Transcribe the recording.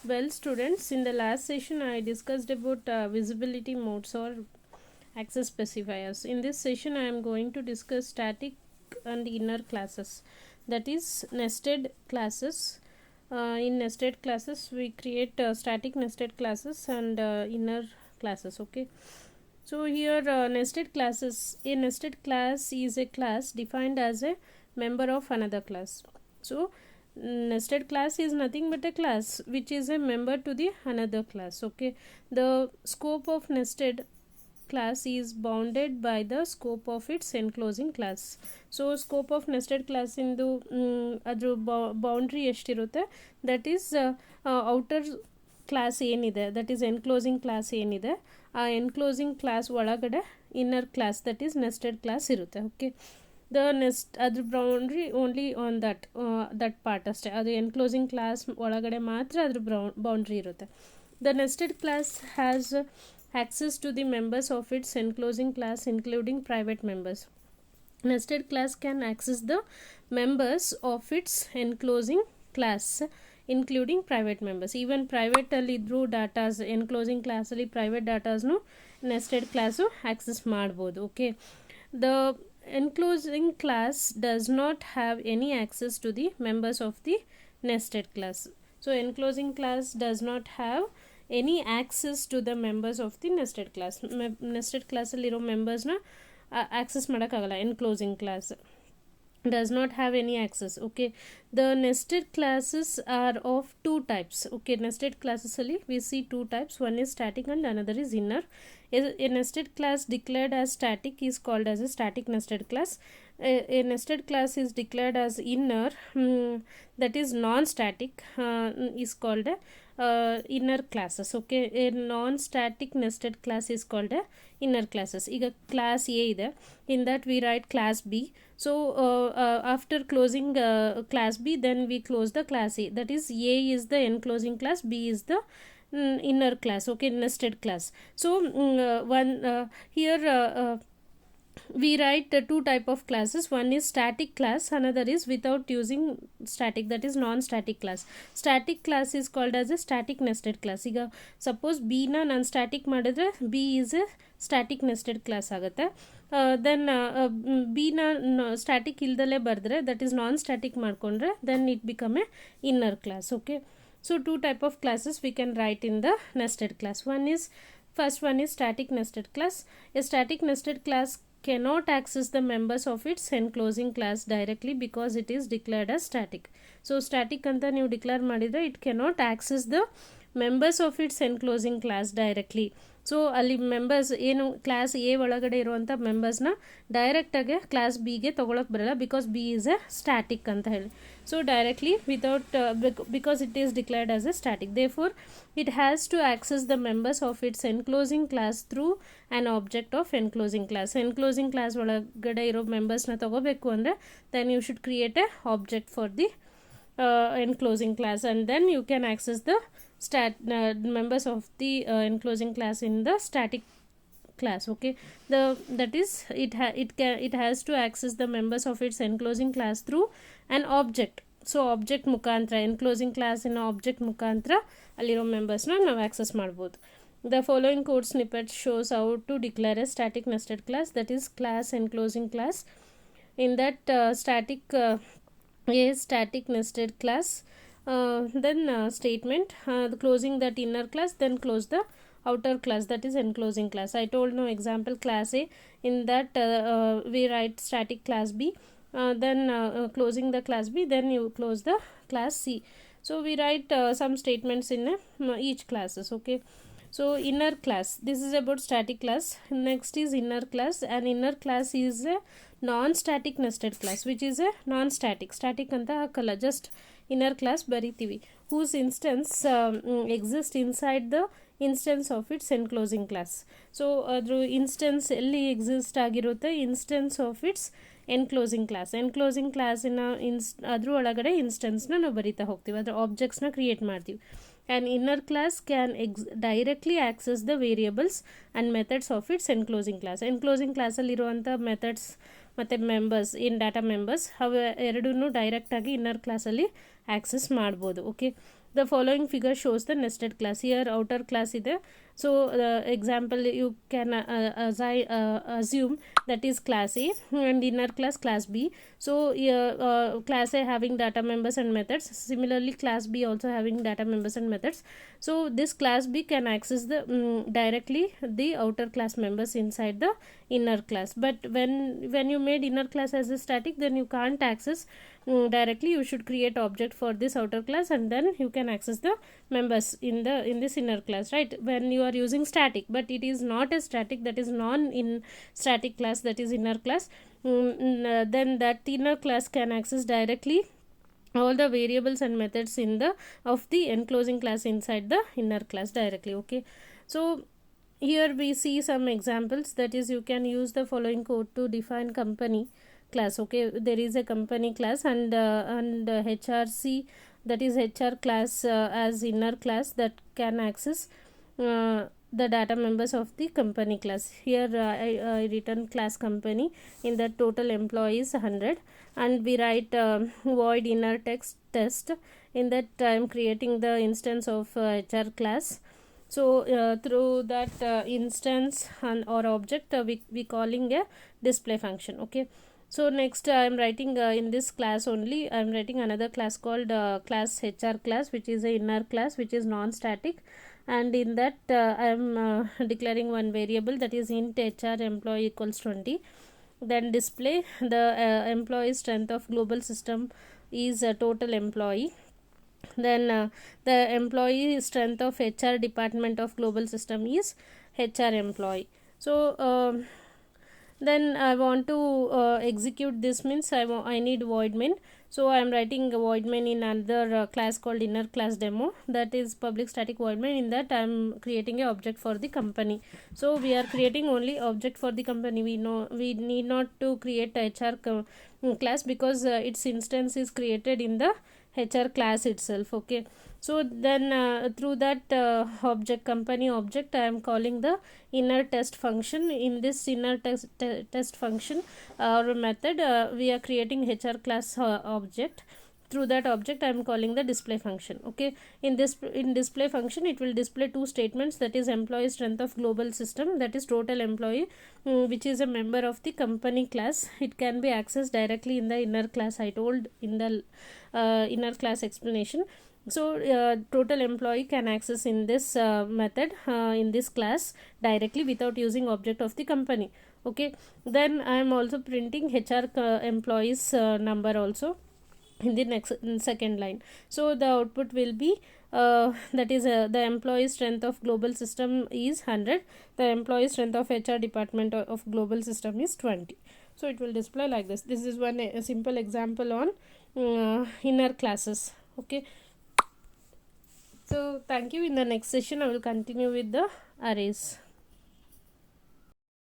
Well, students, in the last session I discussed about visibility modes or access specifiers. In this session I am going to discuss static and inner classes, that is nested classes. In nested classes we create static nested classes and inner classes. Okay, so here nested classes, a nested class is a class defined as a member of another class. So nested class is nothing but a class which is a member to the another class. Okay, the scope of nested class is bounded by the scope of its enclosing class. So scope of nested class ಇಂದು ಅದ್ರ boundary ಎಷ್ಟಿರುತ್ತೆ, that is outer class ಏನಿದೆ, that is enclosing class ಏನಿದೆ, ಆ enclosing class ಒಳಗಡೆ inner class that is nested class ಇರುತ್ತೆ. Okay, the nest ಅದ್ರ boundary only on that part ಅಷ್ಟೇ, ಅದು ಎನ್ಕ್ಲೋಸಿಂಗ್ ಕ್ಲಾಸ್ ಒಳಗಡೆ ಮಾತ್ರ ಅದ್ರ ಬೌಂಡ್ರಿ ಇರುತ್ತೆ. The nested class has access to the members of its enclosing class including private members. Nested class can access the members of its enclosing class including private members. Even private ಅಲ್ಲಿ ಇದ್ರೂ ಡಾಟಾಸ್ ಎನ್ಕ್ಲೋಸಿಂಗ್ ಕ್ಲಾಸಲ್ಲಿ private ಡಾಟಾಸ್ನು nested class access ಮಾಡ್ಬೋದು. Okay, the enclosing class does not have any access to the members of the nested class. So enclosing class does not have any access to the members of the nested class. Nested class ಅಲ್ಲಿರೋ ಮೆಂಬರ್ಸ್ನ access ಮಾಡೋಕ್ಕಾಗಲ್ಲ. enclosing class does not have any access. Okay, the nested classes are of two types. Okay, nested classes ಅಲ್ಲಿ we see two types, one is static and another is inner. A nested class declared as static is called as a static nested class. A nested class is declared as inner, that is non-static, is called a inner classes. Okay, a non-static nested class is called a inner classes. ಈಗ class A ಇದೆ, in that we write class B. So after closing class B, then we close the class A, that is A is the enclosing class, B is the inner class. Okay, nested class. So here we write two type of classes, one is static class, another is without using static, that is non-static class. Static class is called as a static nested class. ಈಗ suppose ಬಿನ ನಾನು static ಮಾಡಿದ್ರೆ B is a static nested class ಆಗುತ್ತೆ. Then ಬಿನ static ಇಲ್ದಲೇ ಬರೆದ್ರೆ, that is non static ಮಾಡಿಕೊಂಡ್ರೆ then it become a inner class. Okay, so two type of classes we can write in the nested class. First one is static nested class. A static nested class cannot access the members of its enclosing class directly because it is declared as static. So static anta ನೀವು declare ಮಾಡಿದರೆ it cannot access the members of its enclosing class directly. So ಅಲ್ಲಿ members ಏನು class A ಒಳಗಡೆ ಇರುವಂಥ ಮೆಂಬರ್ಸ್ನ ಡೈರೆಕ್ಟಾಗಿ class ಬಿಗೆ ತೊಗೊಳಕ್ಕೆ ಬರಲ್ಲ, because B is a static ಅಂತ ಹೇಳಿ. So directly without because it is declared as a static, therefore it has to access the members of its enclosing class through an object of enclosing class. Enclosing class ಒಳಗಡೆ ಇರೋ ಮೆಂಬರ್ಸ್ನ ತೊಗೋಬೇಕು ಅಂದರೆ then you should create a object for the enclosing class, and then you can access the members of the enclosing class in the static class. Okay, that is it has to access the members of its enclosing class through an object. So object ಮುಖಾಂತರ enclosing class in object ಮುಖಾಂತರ ಅಲ್ಲಿರೋ ಮೆಂಬರ್ಸ್ನ ನಾವು access ಮಾಡ್ಬೋದು. The following code snippet shows how to declare a static nested class, that is class enclosing class. In that a static nested class, then statement, closing that inner class, then close the outer class, that is enclosing class. I told no example class A, in that we write static class B, then closing the class B, then you close the class C. So we write some statements in each classes. Okay, so inner class, this is about static class. Next is inner class. An inner class is a non-static nested class, which is a non-static, static ಅಂತ ಹಾಕಲ್ಲ, just inner class ಬರಿತೀವಿ, whose instance exist inside the instance of its enclosing class. So ಅದ್ರ instance ಎಲ್ಲಿ exist ಆಗಿರುತ್ತೆ, instance of its enclosing class. ಎನ್ಕ್ಲೋಸಿಂಗ್ ಕ್ಲಾಸಿನ ಅದ್ರ ಒಳಗಡೆ ಇನ್ಸ್ಟೆನ್ಸ್ನ ನಾವು ಬರಿತಾ ಹೋಗ್ತೀವಿ, ಅದರ ಆಬ್ಜೆಕ್ಟ್ಸ್ನ ಕ್ರಿಯೇಟ್ ಮಾಡ್ತೀವಿ. An inner class can directdirectly access the variables and methods of its enclosing class. enclosing class ಅಲ್ಲಿರುವಂಥ ಮೆಥಡ್ಸ್ ಮತ್ತು ಮೆಂಬರ್ಸ್ ಏನು ಡಾಟಾ ಮೆಂಬರ್ಸ್ ಅವು ಎರಡೂ ಡೈರೆಕ್ಟಾಗಿ ಇನ್ನರ್ ಕ್ಲಾಸಲ್ಲಿ ಆಕ್ಸೆಸ್ ಮಾಡ್ಬೋದು. Okay, The following figure shows the nested class. Here outer class is there. So example you can assume that is class A and inner class B. So class A having data members and methods, similarly class B also having data members and methods. So this class B can access the directly the outer class members inside the inner class. But when you made inner class as a static, then you can't access directly. You should create object for this outer class, and then you can access the members in this inner class, right? When you are using static, but it is not a static, that is non in static class, that is inner class, then that inner class can access directly all the variables and methods in the of the enclosing class inside the inner class directly. Okay, so here we see some examples, that is you can use the following code to define company class. Okay, there is a company class and HRC, that is HR class as inner class, that can access the data members of the company class. Here I written class company, in the total employees 100, and we write void inner text test. In that I am creating the instance of HR class. So through that instance or object we calling a display function. Okay, so next I am writing in this class only I am writing another class called class HR class, which is a inner class, which is non-static, and in that I am declaring one variable, that is int HR employee equals 20. Then display the employee strength of global system is total employee. Then the employee strength of HR department of global system is HR employee. So then I want to execute this, means I need void main. So I am writing a void main in another class called inner class demo, that is public static void main. In that I am creating a object for the company. So we are creating only object for the company. We need not to create a HR class, because its instance is created in the HR class itself. Okay, so then through that object, company object, I am calling the inner test function. In this inner test function or method we are creating HR class object. Through that object I am calling the display function. Okay, in display function it will display two statements, that is employee strength of global system, that is total employee, which is a member of the company class. It can be accessed directly in the inner class, I told in the inner class explanation. So total employee can access in this method in this class directly without using object of the company. Okay, then I am also printing HR employees number also in the second line. So the output will be that is the employee strength of global system is 100, the employee strength of HR department of global system is 20. So it will display like this. This is one a simple example on inner classes. Okay, so thank you. In the next session I will continue with the arrays.